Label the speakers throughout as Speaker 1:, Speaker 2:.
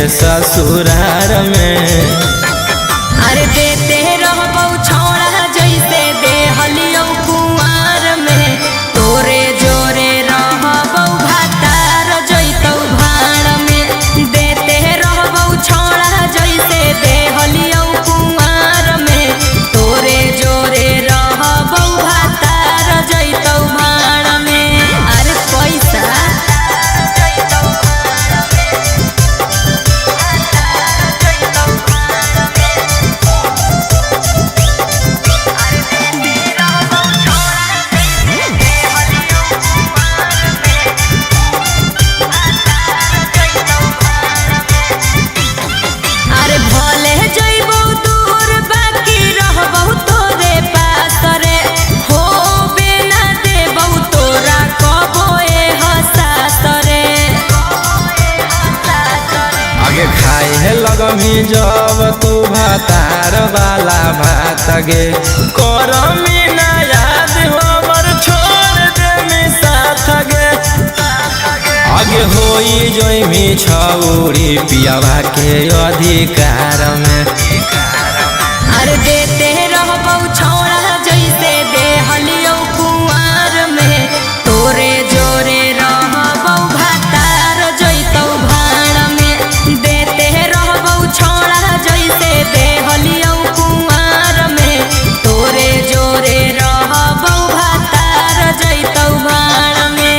Speaker 1: के ससुरार में।
Speaker 2: अरे देते रहबौ छौड़ा जैसे देहलियौ कुंवार में, तोरे जोरे रहबौ भातार जैतौ भाड़ में। देते रहबौ छौड़ा जैसे देहलियौ कुंवार में, तोरे जोरे रहबौ भातार जैतौ भाड़ में। अरे पैसा
Speaker 1: खाए लगमी जब तू भातार वाला भात गे, करमी ना याद हमर छोड़ दे मी साथ गे। आगे होई जोइमी छौरी पियावा के अधिकार में।
Speaker 2: अरे देते रहबौ छौड़ा जैसे देहलियौ कुंवार में, तोरे जोरे रहबौ भातार जैतौ भाड़ में। देते रहबौ छौड़ा जैसे देहलियौ कुंवार में, तोरे जोरे रहबौ भातार जैतौ भाड़ में।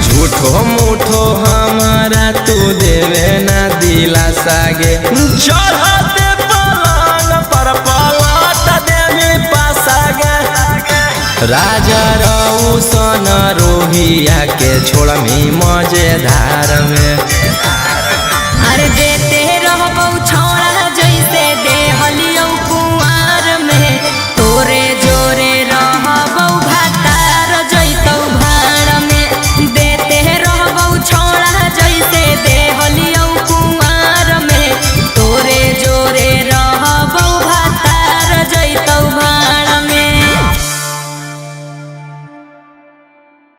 Speaker 1: झूठो मूठो हमारा तू देवे ना दिलासा गे, चढ़ते पलंग पर पलट देवी पासा गे। राजा रौशन रोहिया के छोड़मी मजेदार में।
Speaker 2: अरे